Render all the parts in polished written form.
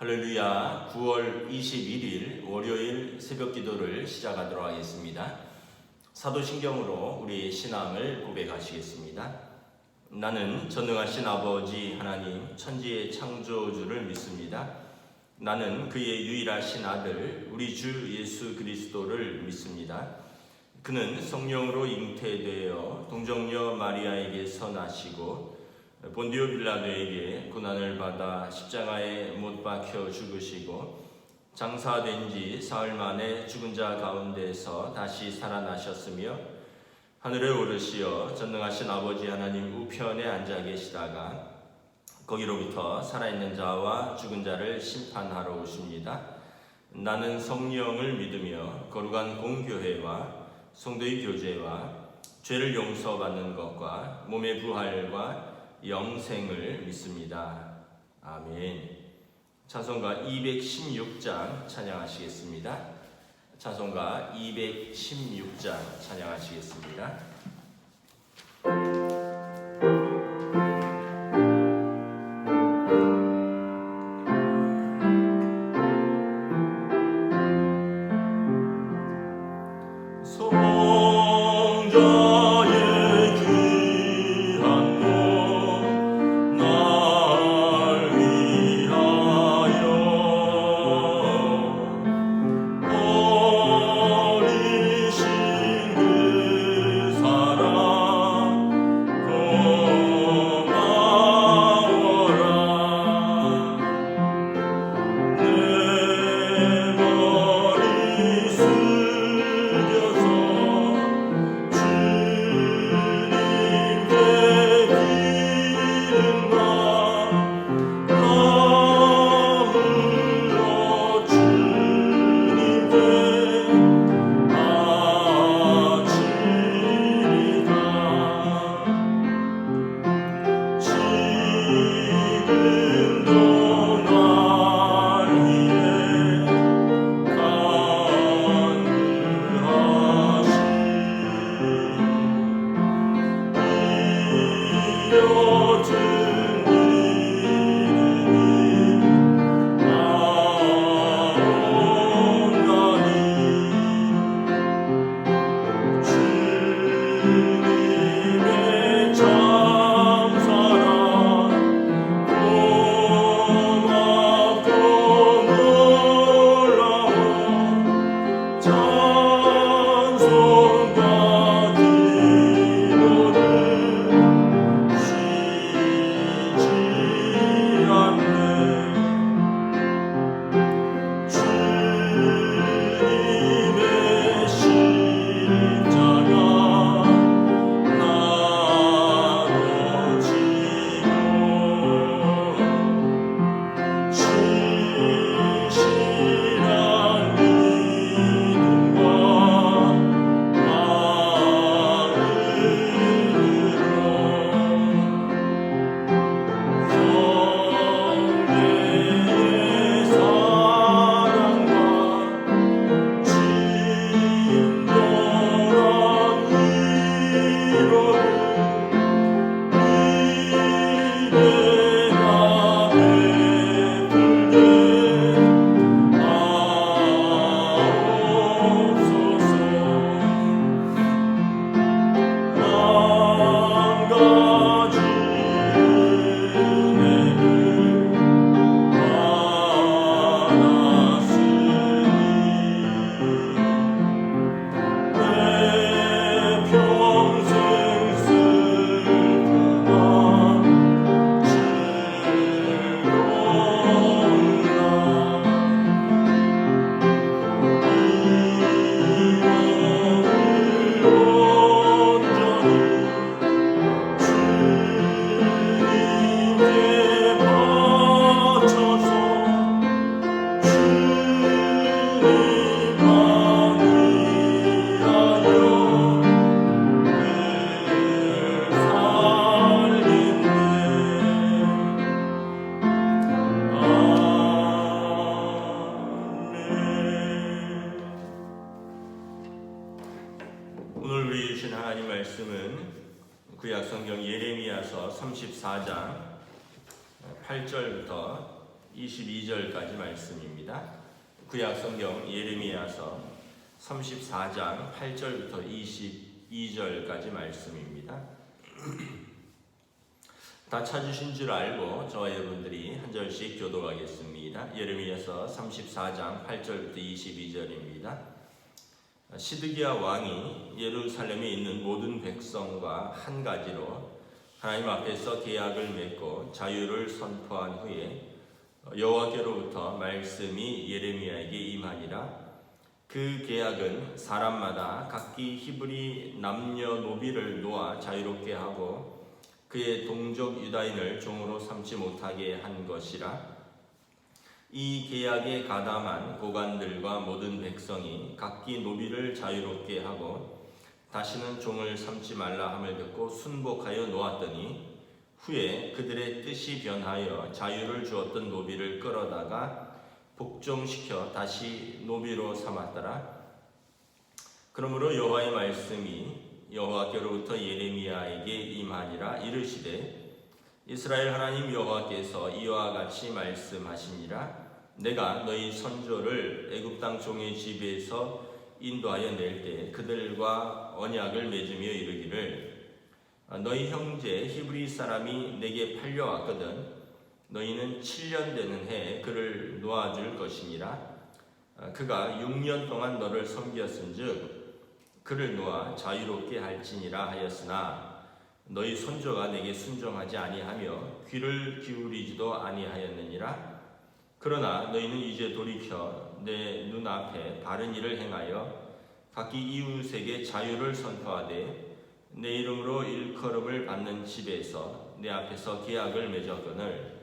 할렐루야. 9월 21일 월요일 새벽 기도를 시작하도록 하겠습니다. 사도신경으로 우리의 신앙을 고백하시겠습니다. 나는 전능하신 아버지 하나님 천지의 창조주를 믿습니다. 나는 그의 유일하신 아들 우리 주 예수 그리스도를 믿습니다. 그는 성령으로 잉태되어 동정녀 마리아에게서 나시고 본디오 빌라도에게 고난을 받아 십자가에 못 박혀 죽으시고 장사된 지 사흘 만에 죽은 자 가운데서 다시 살아나셨으며 하늘에 오르시어 전능하신 아버지 하나님 우편에 앉아 계시다가 거기로부터 살아있는 자와 죽은 자를 심판하러 오십니다. 나는 성령을 믿으며 거룩한 공교회와 성도의 교제와 죄를 용서받는 것과 몸의 부활과 영생을 믿습니다. 아멘. 찬송가 216장 찬양하시겠습니다. 찬송가 216장 찬양하시겠습니다. 구약성경 예레미야서 34장 8절부터 22절까지 말씀입니다. 구약 성경 예레미야서 34장 8절부터 22절까지 말씀입니다. 다 찾으신 줄 알고 저와 여러분들이 한 절씩 교독하겠습니다. 예레미야서 34장 8절부터 22절입니다. 시드기야 왕이 예루살렘에 있는 모든 백성과 한 가지로 하나님 앞에서 계약을 맺고 자유를 선포한 후에 여호와께로부터 말씀이 예레미야에게 임하니라. 그 계약은 사람마다 각기 히브리 남녀노비를 놓아 자유롭게 하고 그의 동족 유다인을 종으로 삼지 못하게 한 것이라. 이 계약에 가담한 고관들과 모든 백성이 각기 노비를 자유롭게 하고 다시는 종을 삼지 말라 함을 듣고 순복하여 놓았더니 후에 그들의 뜻이 변하여 자유를 주었던 노비를 끌어다가 복종시켜 다시 노비로 삼았더라. 그러므로 여호와의 말씀이 여호와께로부터 예레미야에게 임하니라. 이르시되 이스라엘 하나님 여호와께서 이와 같이 말씀하시니라. 내가 너희 선조를 애굽 땅 종의 집에서 인도하여 낼 때 그들과 언약을 맺으며 이르기를 너희 형제 히브리 사람이 내게 팔려왔거든 너희는 7년 되는 해에 그를 놓아줄 것이니라. 그가 6년 동안 너를 섬겼은즉 그를 놓아 자유롭게 할지니라 하였으나 너희 손조가 내게 순종하지 아니하며 귀를 기울이지도 아니하였느니라. 그러나 너희는 이제 돌이켜 내 눈앞에 바른 일을 행하여 각기 이웃에게 자유를 선포하되 내 이름으로 일컬음을 받는 집에서 내 앞에서 계약을 맺었거늘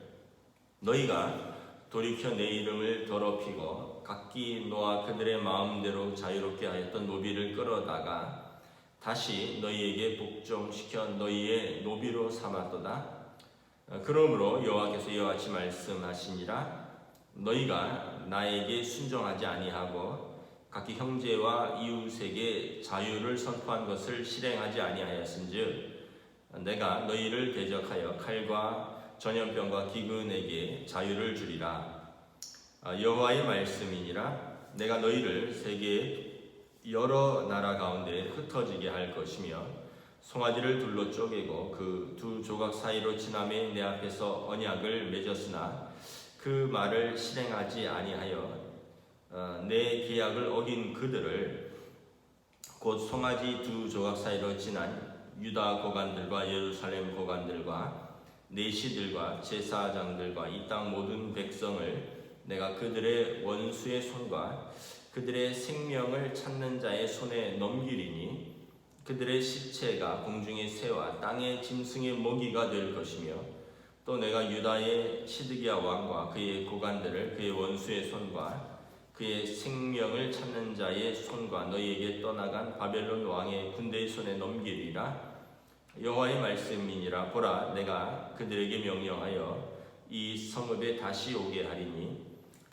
너희가 돌이켜 내 이름을 더럽히고 각기 놓아 그들의 마음대로 자유롭게 하였던 노비를 끌어다가 다시 너희에게 복종시켜 너희의 노비로 삼았도다. 그러므로 여호와께서 이와 같이 말씀하시니라. 너희가 나에게 순종하지 아니하고 각기 형제와 이웃에게 자유를 선포한 것을 실행하지 아니하였은즉 내가 너희를 대적하여 칼과 전염병과 기근에게 자유를 주리라. 여호와의 말씀이니라. 내가 너희를 세계 여러 나라 가운데 흩어지게 할 것이며 송아지를 둘로 쪼개고 그 두 조각 사이로 지나매 내 앞에서 언약을 맺었으나 그 말을 실행하지 아니하여 내 계약을 어긴 그들을 곧 송아지 두 조각 사이로 지난 유다 고관들과 예루살렘 고관들과 내시들과 제사장들과 이 땅 모든 백성을 내가 그들의 원수의 손과 그들의 생명을 찾는 자의 손에 넘기리니 그들의 시체가 공중의 새와 땅의 짐승의 먹이가 될 것이며 또 내가 유다의 시드기야 왕과 그의 고관들을 그의 원수의 손과 그의 생명을 찾는 자의 손과 너희에게 떠나간 바벨론 왕의 군대의 손에 넘기리라. 여호와의 말씀이니라. 보라 내가 그들에게 명령하여 이 성읍에 다시 오게 하리니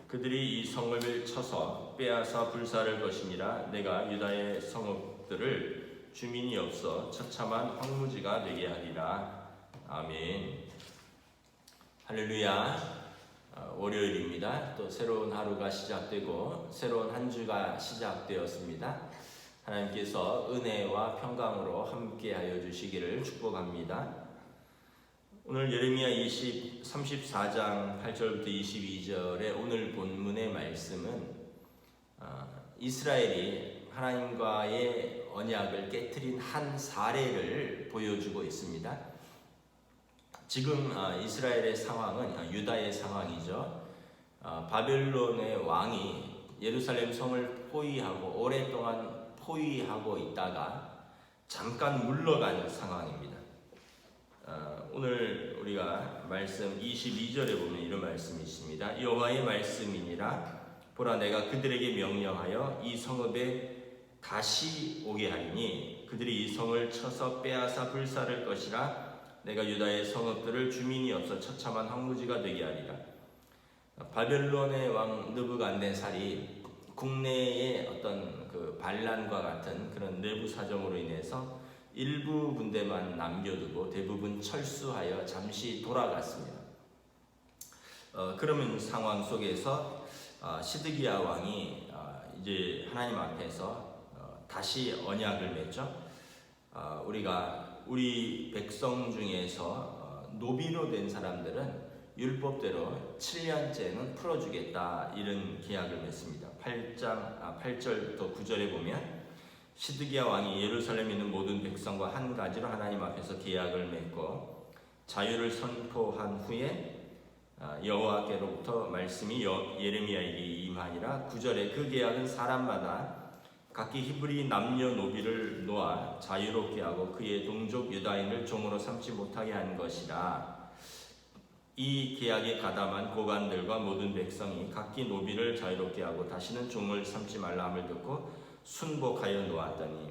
그들이 이 성읍을 쳐서 빼앗아 불사를 것이니라. 내가 유다의 성읍들을 주민이 없어 처참한 황무지가 되게 하리라. 아멘. 할렐루야. 월요일입니다. 또 새로운 하루가 시작되고 새로운 한 주가 시작되었습니다. 하나님께서 은혜와 평강으로 함께하여 주시기를 축복합니다. 오늘 예레미야 34장 8절부터 22절의 오늘 본문의 말씀은 이스라엘이 하나님과의 언약을 깨트린 한 사례를 보여주고 있습니다. 지금 이스라엘의 상황은 유다의 상황이죠. 바벨론의 왕이 예루살렘 성을 포위하고 오랫동안 포위하고 있다가 잠깐 물러간 상황입니다. 오늘 우리가 말씀 22절에 보면 이런 말씀이 있습니다. 여호와의 말씀이니라. 보라 내가 그들에게 명령하여 이 성읍에 다시 오게 하리니 그들이 이 성을 쳐서 빼앗아 불사를 것이라. 내가 유다의 성읍들을 주민이 없어 처참한 황무지가 되게 하리라. 바벨론의 왕 느부갓네살이 국내의 어떤 그 반란과 같은 그런 내부 사정으로 인해서 일부 군대만 남겨두고 대부분 철수하여 잠시 돌아갔습니다. 그런 상황 속에서 시드기야 왕이 이제 하나님 앞에서 다시 언약을 맺죠. 우리 백성 중에서 노비로 된 사람들은 율법대로 7년째는 풀어주겠다 이런 계약을 맺습니다. 8절부터 9절에 보면 시드기야 왕이 예루살렘에 있는 모든 백성과 한 가지로 하나님 앞에서 계약을 맺고 자유를 선포한 후에 여호와께로부터 말씀이 예레미야에게 임하니라. 9절에 그 계약은 사람마다 각기 히브리 남녀노비를 놓아 자유롭게 하고 그의 동족 유다인을 종으로 삼지 못하게 한 것이라. 이 계약에 가담한 고관들과 모든 백성이 각기 노비를 자유롭게 하고 다시는 종을 삼지 말라 함을 듣고 순복하여 놓았더니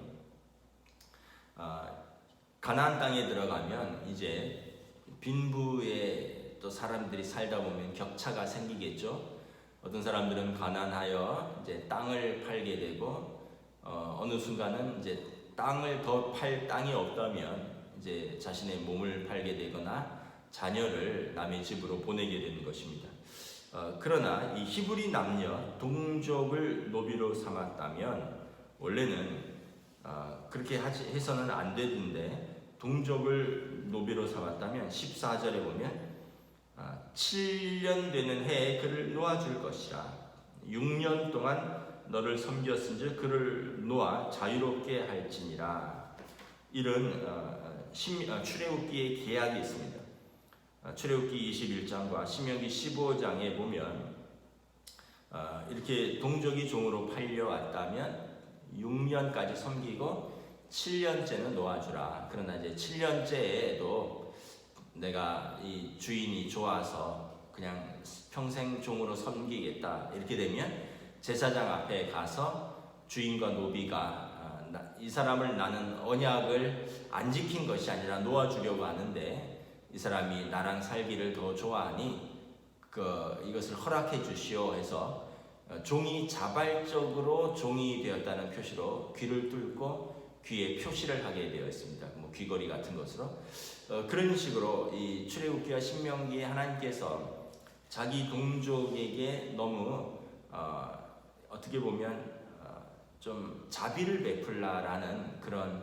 가나안 땅에 들어가면 이제 빈부에 또 사람들이 살다 보면 격차가 생기겠죠. 어떤 사람들은 가난하여 이제 땅을 팔게 되고 어느 순간은 이제 땅을 더 팔 땅이 없다면 이제 자신의 몸을 팔게 되거나 자녀를 남의 집으로 보내게 되는 것입니다. 그러나 이 히브리 남녀 동족을 노비로 삼았다면 원래는 그렇게 해서는 안 되는데 동족을 노비로 삼았다면 14절에 보면 7년 되는 해에 그를 놓아줄 것이라. 6년 동안 너를 섬겼은즉 그를 놓아 자유롭게 할지니라. 이런 출애굽기의 계약이 있습니다. 출애굽기 21장과 신명기 15장에 보면 이렇게 동족이 종으로 팔려왔다면 6년까지 섬기고 7년째는 놓아주라. 그러나 이제 7년째에도 내가 이 주인이 좋아서 그냥 평생 종으로 섬기겠다 이렇게 되면 제사장 앞에 가서 주인과 노비가 이 사람을 나는 언약을 안 지킨 것이 아니라 놓아주려고 하는데 이 사람이 나랑 살기를 더 좋아하니 이것을 허락해 주시오 해서 종이 자발적으로 종이 되었다는 표시로 귀를 뚫고 귀에 표시를 하게 되어 있습니다. 귀걸이 같은 것으로 그런 식으로 이 출애굽기와 신명기에 하나님께서 자기 동족에게 너무 어떻게 보면 좀 자비를 베풀라라는 그런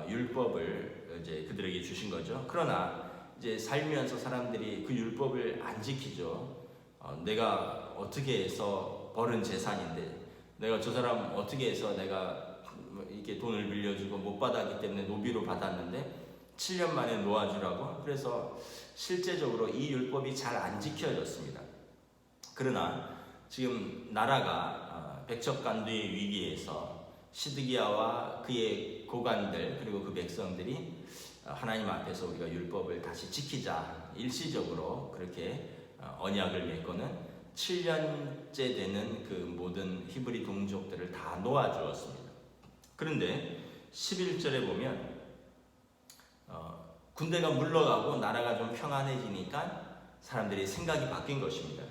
율법을 이제 그들에게 주신 거죠. 그러나 이제 살면서 사람들이 그 율법을 안 지키죠. 내가 어떻게 해서 벌은 재산인데 내가 저 사람 어떻게 해서 내가 이렇게 돈을 빌려주고 못 받았기 때문에 노비로 받았는데 7년 만에 놓아주라고. 그래서 실제적으로 이 율법이 잘 안 지켜졌습니다. 그러나 지금 나라가 백척간두의 위기에서 시드기야와 그의 고관들 그리고 그 백성들이 하나님 앞에서 우리가 율법을 다시 지키자 일시적으로 그렇게 언약을 맺고는 7년째 되는 그 모든 히브리 동족들을 다 놓아주었습니다. 그런데 11절에 보면 군대가 물러가고 나라가 좀 평안해지니까 사람들이 생각이 바뀐 것입니다.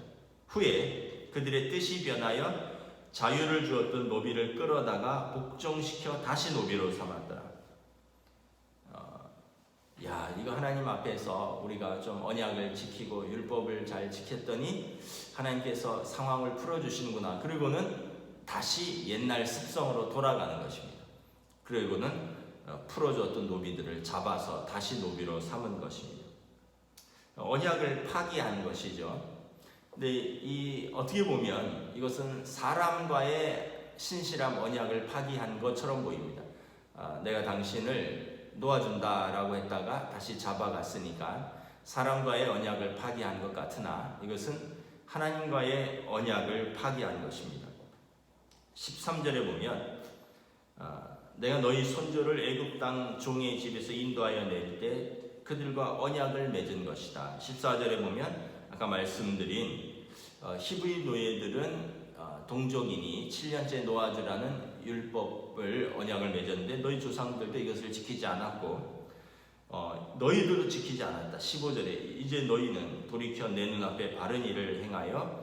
후에 그들의 뜻이 변하여 자유를 주었던 노비를 끌어다가 복종시켜 다시 노비로 삼았더라. 이거 하나님 앞에서 우리가 좀 언약을 지키고 율법을 잘 지켰더니 하나님께서 상황을 풀어주시는구나. 그리고는 다시 옛날 습성으로 돌아가는 것입니다. 그리고는 풀어줬던 노비들을 잡아서 다시 노비로 삼은 것입니다. 언약을 파기한 것이죠. 근데 어떻게 보면 이것은 사람과의 신실한 언약을 파기한 것처럼 보입니다. 내가 당신을 놓아준다라고 했다가 다시 잡아갔으니까 사람과의 언약을 파기한 것 같으나 이것은 하나님과의 언약을 파기한 것입니다. 13절에 보면 내가 너희 손조를 애굽 땅 종의 집에서 인도하여 낼 때 그들과 언약을 맺은 것이다. 14절에 보면 아까 말씀드린 히브리 노예들은 동족이니 7년째 놓아주라는 율법을 언약을 맺었는데 너희 조상들도 이것을 지키지 않았고 너희들도 지키지 않았다. 15절에 이제 너희는 돌이켜 내 눈앞에 바른 일을 행하여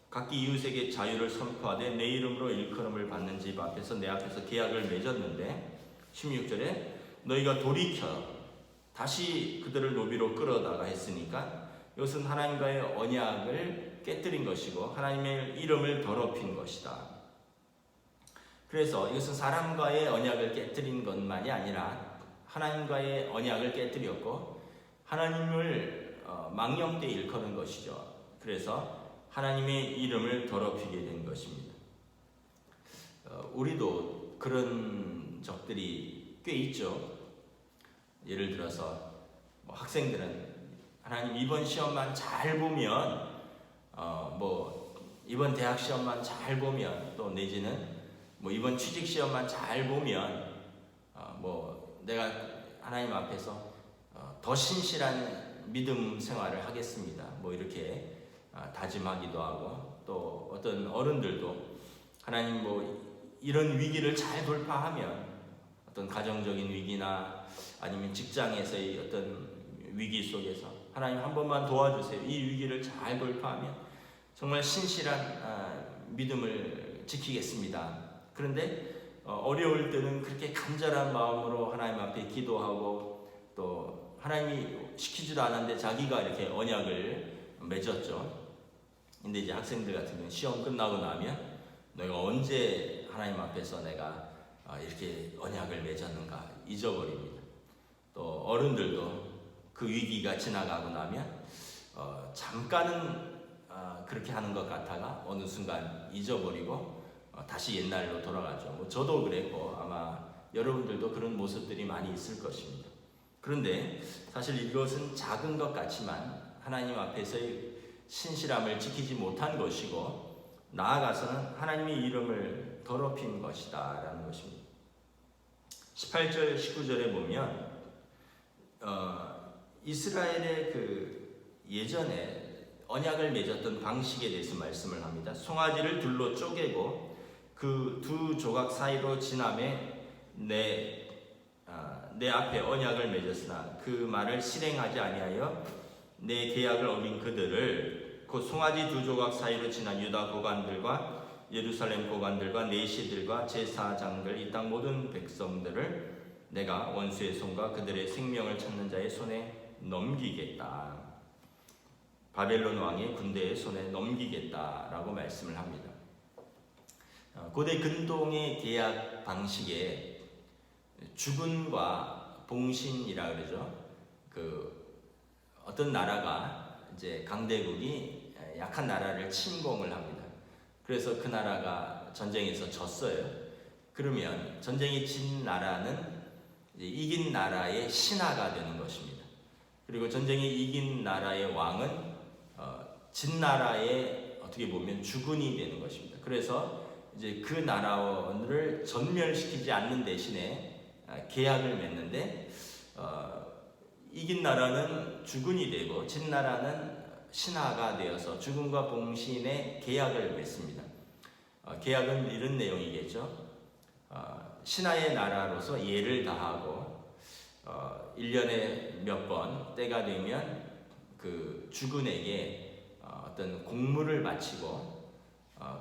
각기 이웃에게 자유를 선포하되 내 이름으로 일컬음을 받는 집 앞에서 내 앞에서 계약을 맺었는데 16절에 너희가 돌이켜 다시 그들을 노비로 끌어다가 했으니까 이것은 하나님과의 언약을 깨뜨린 것이고 하나님의 이름을 더럽힌 것이다. 그래서 이것은 사람과의 언약을 깨뜨린 것만이 아니라 하나님과의 언약을 깨뜨렸고 하나님을 망령되이 일컫는 것이죠. 그래서 하나님의 이름을 더럽히게 된 것입니다. 우리도 그런 적들이 꽤 있죠. 예를 들어서 학생들은 하나님 이번 시험만 잘 보면 이번 대학 시험만 잘 보면 또 내지는 이번 취직 시험만 잘 보면 내가 하나님 앞에서 더 신실한 믿음 생활을 하겠습니다. 이렇게 다짐하기도 하고 또 어떤 어른들도 하나님 이런 위기를 잘 돌파하면 어떤 가정적인 위기나 아니면 직장에서의 어떤 위기 속에서 하나님 한 번만 도와주세요. 이 위기를 잘 돌파하면 정말 신실한 믿음을 지키겠습니다. 그런데 어려울 때는 그렇게 간절한 마음으로 하나님 앞에 기도하고 또 하나님이 시키지도 않았는데 자기가 이렇게 언약을 맺었죠. 근데 이제 학생들 같은 경우는 시험 끝나고 나면 내가 언제 하나님 앞에서 내가 이렇게 언약을 맺었는가 잊어버립니다. 또 어른들도 그 위기가 지나가고 나면 잠깐은 그렇게 하는 것 같다가 어느 순간 잊어버리고 다시 옛날로 돌아가죠. 저도 그랬고 아마 여러분들도 그런 모습들이 많이 있을 것입니다. 그런데 사실 이것은 작은 것 같지만 하나님 앞에서의 신실함을 지키지 못한 것이고 나아가서는 하나님의 이름을 더럽힌 것이다 라는 것입니다. 18절 19절에 보면 이스라엘의 그 예전에 언약을 맺었던 방식에 대해서 말씀을 합니다. 송아지를 둘로 쪼개고 그 두 조각 사이로 지나매 내 앞에 언약을 맺었으나 그 말을 실행하지 아니하여 내 계약을 어긴 그들을 그 송아지 두 조각 사이로 지난 유다 고관들과 예루살렘 고관들과 내시들과 제사장들 이 땅 모든 백성들을 내가 원수의 손과 그들의 생명을 찾는 자의 손에 넘기겠다. 바벨론 왕의 군대의 손에 넘기겠다라고 말씀을 합니다. 고대 근동의 계약 방식에 주군과 봉신이라 그러죠. 어떤 나라가 이제 강대국이 약한 나라를 침공을 합니다. 그래서 그 나라가 전쟁에서 졌어요. 그러면 전쟁이 진 나라는 이긴 나라의 신하가 되는 것입니다. 그리고 전쟁이 이긴 나라의 왕은 진 나라의 어떻게 보면 주군이 되는 것입니다. 그래서 이제 그 나라를 전멸시키지 않는 대신에 계약을 맺는데 이긴 나라는 주군이 되고 진 나라는 신하가 되어서 주군과 봉신의 계약을 맺습니다. 계약은 이런 내용이겠죠. 신하의 나라로서 예를 다하고 1년에 몇 번 때가 되면 그 주군에게 어떤 공물을 바치고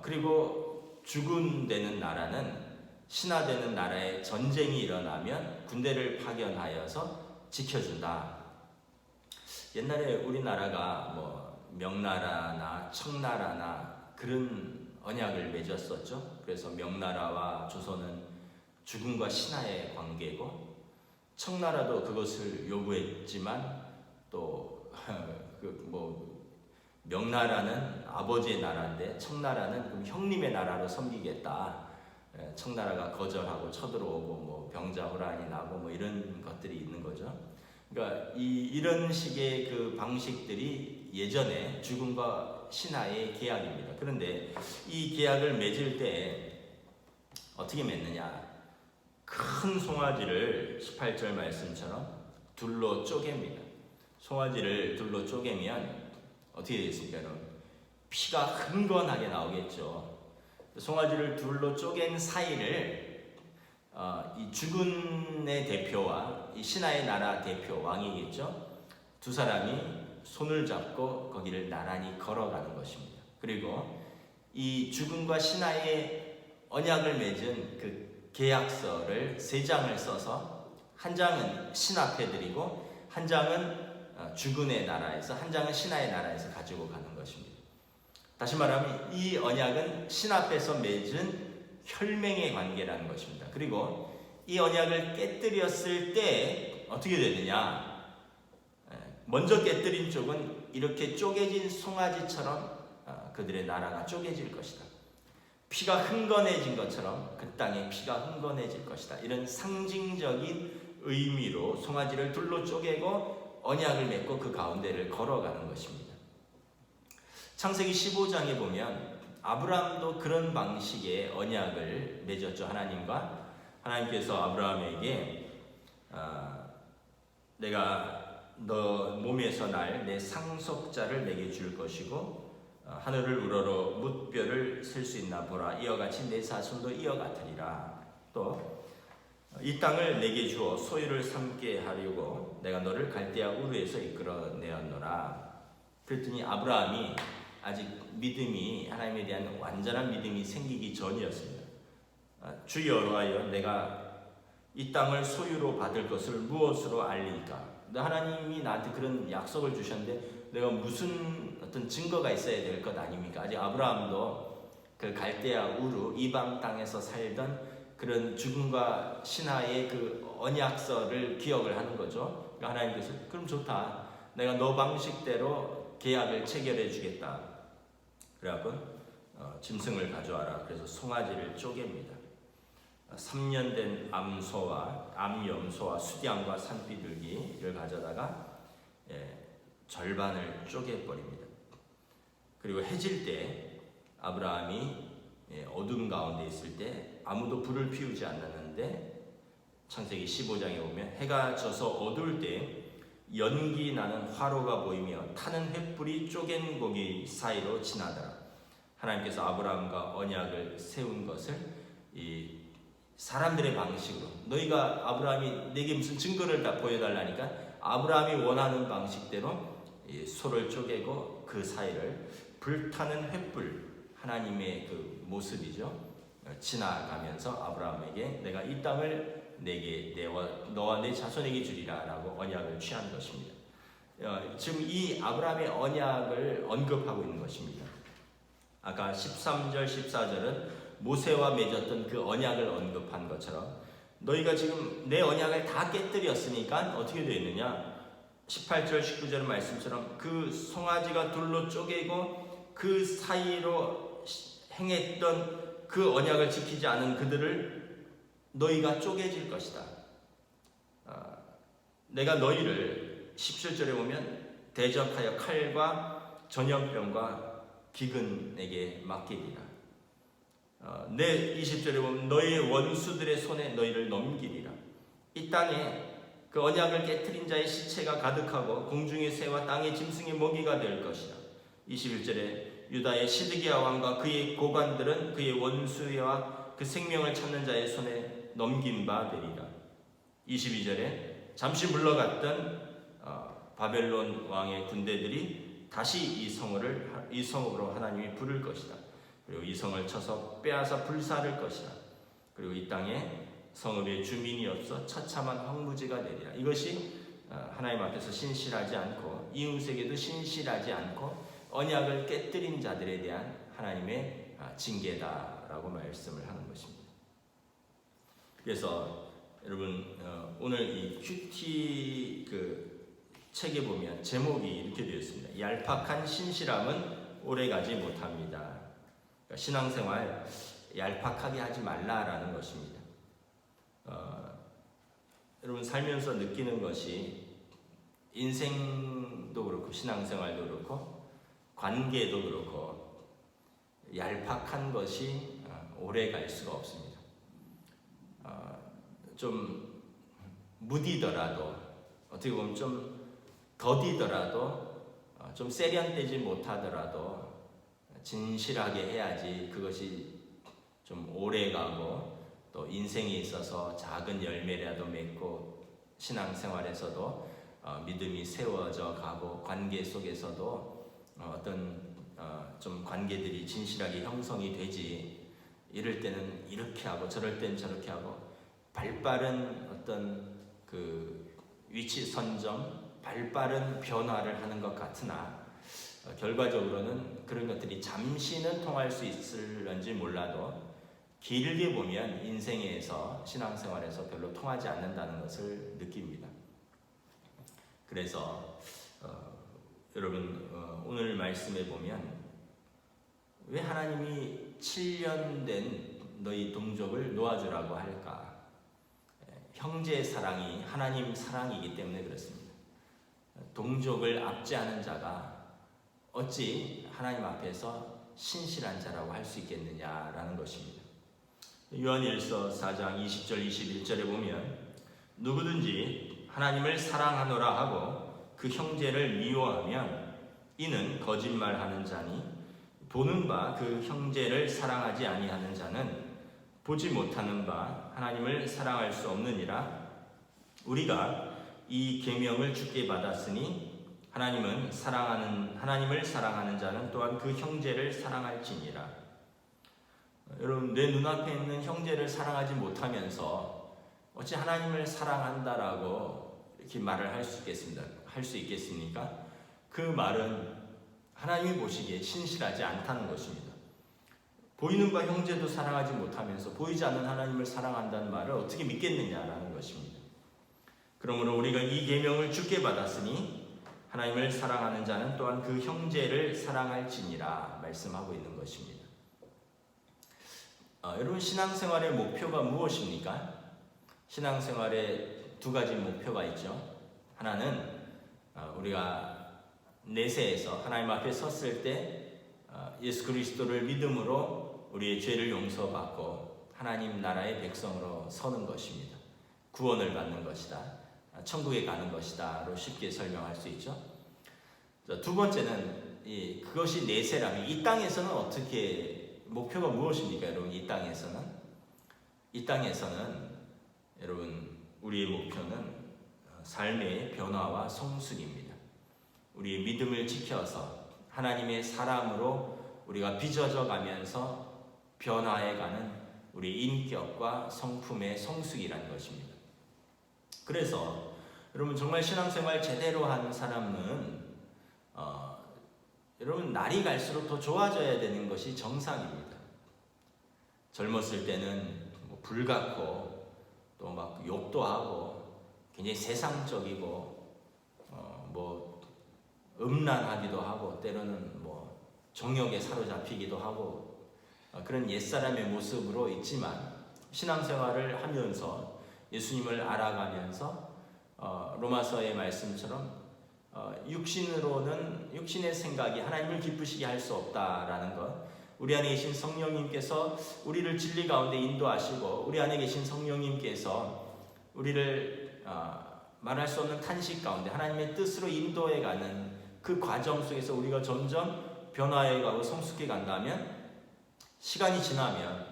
그리고 주군 되는 나라는 신하 되는 나라에 전쟁이 일어나면 군대를 파견하여서 지켜준다. 옛날에 우리나라가 명나라나 청나라나 그런 언약을 맺었었죠. 그래서 명나라와 조선은 주군과 신하의 관계고 청나라도 그것을 요구했지만 또 명나라는 아버지의 나라인데 청나라는 그럼 형님의 나라로 섬기겠다. 청나라가 거절하고 쳐들어오고 병자호란이 나고 이런 것들이 있는 거죠. 그러니까 이런 식의 그 방식들이 예전에 주군과 신하의 계약입니다. 그런데 이 계약을 맺을 때 어떻게 맺느냐? 큰 송아지를 18절 말씀처럼 둘로 쪼갭니다. 송아지를 둘로 쪼개면 어떻게 되겠습니까, 여러분? 피가 흥건하게 나오겠죠. 송아지를 둘로 쪼갠 사이를 이 주군의 대표와 이 신하의 나라 대표 왕이겠죠. 두 사람이 손을 잡고 거기를 나란히 걸어가는 것입니다. 그리고 이 주군과 신하의 언약을 맺은 그 계약서를 3장을 써서 한 장은 신 앞에 드리고 한 장은 주군의 나라에서, 한 장은 신하의 나라에서 가지고 가는 것입니다. 다시 말하면 이 언약은 신 앞에서 맺은 혈맹의 관계라는 것입니다. 그리고 이 언약을 깨뜨렸을 때 어떻게 되느냐? 먼저 깨뜨린 쪽은 이렇게 쪼개진 송아지처럼 그들의 나라가 쪼개질 것이다. 피가 흥건해진 것처럼 그 땅에 피가 흥건해질 것이다. 이런 상징적인 의미로 송아지를 둘로 쪼개고 언약을 맺고 그 가운데를 걸어가는 것입니다. 창세기 15장에 보면 아브라함도 그런 방식의 언약을 맺었죠. 하나님께서 아브라함에게 내가 너 몸에서 날 내 상속자를 내게 줄 것이고 하늘을 우러러 뭇별을 셀 수 있나 보라. 이와 같이 내 자손도 이와 같으리라. 또 이 땅을 내게 주어 소유를 삼게 하려고 내가 너를 갈대아 우르에서 이끌어내었노라. 그랬더니 아브라함이 아직 믿음이, 하나님에 대한 완전한 믿음이 생기기 전이었습니다. 주 여호와여, 내가 이 땅을 소유로 받을 것을 무엇으로 알리까? 하나님이 나한테 그런 약속을 주셨는데 내가 무슨 어떤 증거가 있어야 될 것 아닙니까? 아직 아브라함도 그 갈대아 우르 이방 땅에서 살던 그런 죽음과 신하의 그 언약서를 기억을 하는 거죠. 그러니까 하나님께서 그럼 좋다. 내가 너 방식대로 계약을 체결해 주겠다. 그래갖고 짐승을 가져와라. 그래서 송아지를 쪼갭니다. 3년 된 암염소와 수디양과 산비둘기를 가져다가 절반을 쪼개버립니다. 그리고 해질 때 아브라함이 어둠 가운데 있을 때 아무도 불을 피우지 않았는데 창세기 15장에 보면 해가 져서 어두울 때 연기 나는 화로가 보이며 타는 횃불이 쪼갠 고기 사이로 지나더라. 하나님께서 아브라함과 언약을 세운 것을 이 사람들의 방식으로, 너희가 아브라함이 내게 무슨 증거를 다 보여달라니까 아브라함이 원하는 방식대로 이 소를 쪼개고 그 사이를 불타는 횃불, 하나님의 그 모습이죠, 지나가면서 아브라함에게 내가 이 땅을 내게 너와 내 자손에게 주리라 라고 언약을 취한 것입니다. 지금 이 아브라함의 언약을 언급하고 있는 것입니다. 아까 13절 14절은 모세와 맺었던 그 언약을 언급한 것처럼 너희가 지금 내 언약을 다 깨뜨렸으니까 어떻게 되느냐? 18절 19절 말씀처럼 그 송아지가 둘로 쪼개고 그 사이로 행했던 그 언약을 지키지 않은 그들을 너희가 쪼개질 것이다. 내가 너희를 17절에 보면 대적하여 칼과 전염병과 기근에게 맡기리라. 내 20절에 보면 너희의 원수들의 손에 너희를 넘기리라. 이 땅에 그 언약을 깨트린 자의 시체가 가득하고 공중의 새와 땅의 짐승의 먹이가 될 것이다. 21절에 유다의 시드기야 왕과 그의 고관들은 그의 원수와 그 생명을 찾는 자의 손에 넘긴 바 되리라. 22절에 잠시 물러갔던 바벨론 왕의 군대들이 다시 이 성으로 하나님이 부를 것이다. 그리고 이 성을 쳐서 빼앗아 불사를 것이다. 그리고 이 땅에 성읍에 주민이 없어 처참한 황무지가 되리라. 이것이 하나님 앞에서 신실하지 않고 이웃에게도 신실하지 않고 언약을 깨뜨린 자들에 대한 하나님의 징계다라고 말씀을 하는 것입니다. 그래서 여러분 오늘 이 큐티 그 책에 보면 제목이 이렇게 되어 있습니다. 얄팍한 신실함은 오래가지 못합니다. 그러니까 신앙생활 얄팍하게 하지 말라라는 것입니다. 여러분 살면서 느끼는 것이 인생도 그렇고 신앙생활도 그렇고 관계도 그렇고 얄팍한 것이 오래 갈 수가 없습니다. 좀 무디더라도 어떻게 보면 좀 더디더라도 좀 세련되지 못하더라도 진실하게 해야지 그것이 좀 오래 가고 또 인생에 있어서 작은 열매라도 맺고 신앙생활에서도 믿음이 세워져 가고 관계 속에서도 어떤 좀 관계들이 진실하게 형성이 되지. 이럴 때는 이렇게 하고 저럴 땐 저렇게 하고 발빠른 어떤 그 위치 선점 발빠른 변화를 하는 것 같으나 결과적으로는 그런 것들이 잠시는 통할 수 있을런지 몰라도 길게 보면 인생에서 신앙생활에서 별로 통하지 않는다는 것을 느낍니다. 그래서 여러분 오늘 말씀에 보면 왜 하나님이 7년 된 너희 동족을 놓아주라고 할까? 형제 사랑이 하나님 사랑이기 때문에 그렇습니다. 동족을 압제하는 자가 어찌 하나님 앞에서 신실한 자라고 할 수 있겠느냐라는 것입니다. 요한일서 4장 20절 21절에 보면 누구든지 하나님을 사랑하노라 하고 그 형제를 미워하면 이는 거짓말하는 자니 보는 바 그 형제를 사랑하지 아니하는 자는 보지 못하는 바 하나님을 사랑할 수 없느니라. 우리가 이 계명을 주께 받았으니 하나님을 사랑하는 자는 또한 그 형제를 사랑할지니라. 여러분, 내 눈앞에 있는 형제를 사랑하지 못하면서 어찌 하나님을 사랑한다라고 이렇게 말을 할 수 있겠습니까? 그 말은 하나님이 보시기에 신실하지 않다는 것입니다. 보이는 바 형제도 사랑하지 못하면서 보이지 않는 하나님을 사랑한다는 말을 어떻게 믿겠느냐라는 것입니다. 그러므로 우리가 이 계명을 주께 받았으니 하나님을 사랑하는 자는 또한 그 형제를 사랑할지니라 말씀하고 있는 것입니다. 여러분, 신앙생활의 목표가 무엇입니까? 신앙생활에 두 가지 목표가 있죠. 하나는 우리가 내세에서 하나님 앞에 섰을 때 예수 그리스도를 믿음으로 우리의 죄를 용서받고 하나님 나라의 백성으로 서는 것입니다. 구원을 받는 것이다. 천국에 가는 것이다로 쉽게 설명할 수 있죠. 두 번째는 그것이 내세라면 이 땅에서는 어떻게 목표가 무엇입니까? 여러분, 이 땅에서는 여러분 우리의 목표는 삶의 변화와 성숙입니다. 우리의 믿음을 지켜서 하나님의 사람으로 우리가 빚어져 가면서 변화해가는 우리의 인격과 성품의 성숙이라는 것입니다. 그래서 여러분 정말 신앙생활 제대로 하는 사람은 여러분 날이 갈수록 더 좋아져야 되는 것이 정상입니다. 젊었을 때는 불같고 또 막 욕도 하고 굉장히 세상적이고 음란하기도 하고 때로는 정욕에 사로잡히기도 하고 그런 옛사람의 모습으로 있지만 신앙생활을 하면서 예수님을 알아가면서 로마서의 말씀처럼 육신의 생각이 하나님을 기쁘시게 할 수 없다라는 것, 우리 안에 계신 성령님께서 우리를 진리 가운데 인도하시고 우리 안에 계신 성령님께서 우리를 말할 수 없는 탄식 가운데 하나님의 뜻으로 인도해가는 그 과정 속에서 우리가 점점 변화해가고 성숙해 간다면 시간이 지나면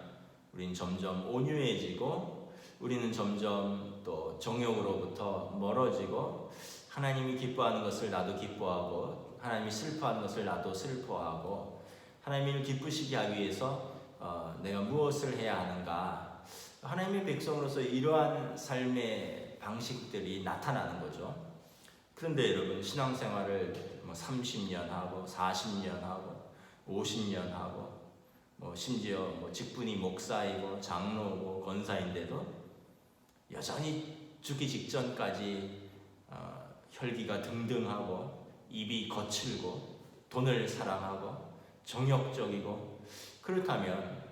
우리는 점점 온유해지고 우리는 점점 또 정욕으로부터 멀어지고 하나님이 기뻐하는 것을 나도 기뻐하고 하나님이 슬퍼하는 것을 나도 슬퍼하고 하나님을 기쁘시게 하기 위해서 내가 무엇을 해야 하는가, 하나님의 백성으로서 이러한 삶의 방식들이 나타나는 거죠. 그런데 여러분 신앙생활을 30년 하고 40년 하고 50년 하고 심지어 직분이 목사이고 장로고 권사인데도 여전히 죽기 직전까지 혈기가 등등하고 입이 거칠고 돈을 사랑하고 정욕적이고, 그렇다면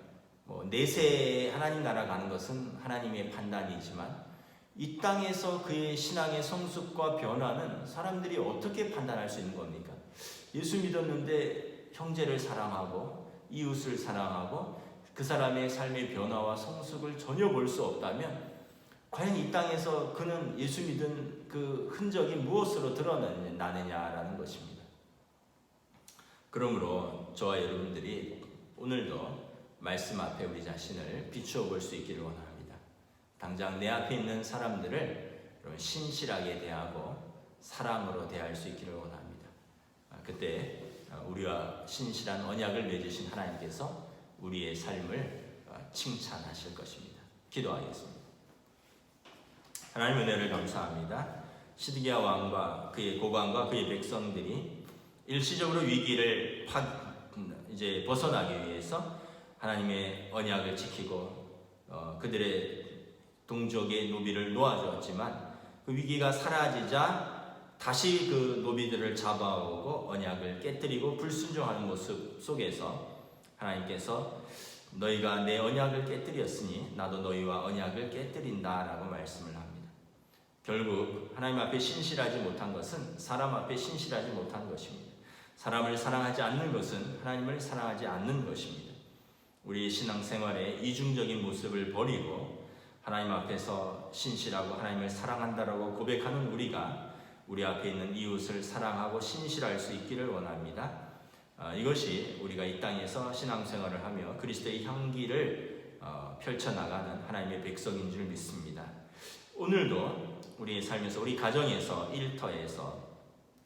내세 하나님 나라 가는 것은 하나님의 판단이지만 이 땅에서 그의 신앙의 성숙과 변화는 사람들이 어떻게 판단할 수 있는 겁니까? 예수 믿었는데 형제를 사랑하고 이웃을 사랑하고 그 사람의 삶의 변화와 성숙을 전혀 볼 수 없다면 과연 이 땅에서 그는 예수 믿은 그 흔적이 무엇으로 드러나느냐라는 것입니다. 그러므로 저와 여러분들이 오늘도 말씀 앞에 우리 자신을 비추어 볼 수 있기를 원합니다. 당장 내 앞에 있는 사람들을 신실하게 대하고 사랑으로 대할 수 있기를 원합니다. 그때 우리와 신실한 언약을 맺으신 하나님께서 우리의 삶을 칭찬하실 것입니다. 기도하겠습니다. 하나님 은혜를 감사합니다. 시드기야 왕과 그의 고관과 그의 백성들이 일시적으로 위기를 이제 벗어나기 위해서 하나님의 언약을 지키고 그들의 동족의 노비를 놓아주었지만 그 위기가 사라지자 다시 그 노비들을 잡아오고 언약을 깨뜨리고 불순종하는 모습 속에서 하나님께서 너희가 내 언약을 깨뜨렸으니 나도 너희와 언약을 깨뜨린다 라고 말씀을 합니다. 결국 하나님 앞에 신실하지 못한 것은 사람 앞에 신실하지 못한 것입니다. 사람을 사랑하지 않는 것은 하나님을 사랑하지 않는 것입니다. 우리 신앙생활의 이중적인 모습을 버리고 하나님 앞에서 신실하고 하나님을 사랑한다라고 고백하는 우리가 우리 앞에 있는 이웃을 사랑하고 신실할 수 있기를 원합니다. 이것이 우리가 이 땅에서 신앙생활을 하며 그리스도의 향기를 펼쳐나가는 하나님의 백성인 줄 믿습니다. 오늘도 우리의 삶에서, 우리 가정에서, 일터에서,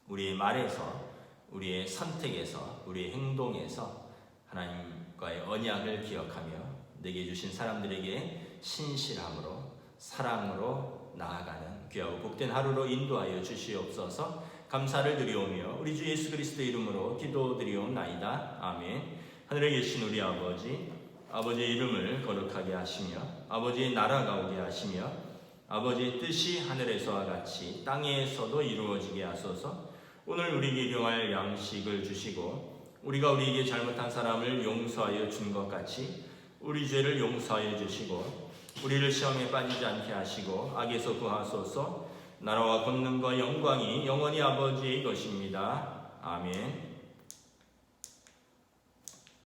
우리의 말에서, 우리의 선택에서, 우리의 행동에서 하나님과의 언약을 기억하며 내게 주신 사람들에게 신실함으로, 사랑으로 나아가는 귀하고 복된 하루로 인도하여 주시옵소서. 감사를 드리오며 우리 주 예수 그리스도의 이름으로 기도드리옵나이다. 아멘. 하늘에 계신 우리 아버지, 아버지의 이름을 거룩하게 하시며 아버지의 나라가 오게 하시며 아버지의 뜻이 하늘에서와 같이 땅에서도 이루어지게 하소서. 오늘 우리에게 일용할 양식을 주시고 우리가 우리에게 잘못한 사람을 용서하여 준 것 같이 우리 죄를 용서하여 주시고 우리를 시험에 빠지지 않게 하시고 악에서 구하소서. 나라와 권능과 영광이 영원히 아버지의 것입니다. 아멘.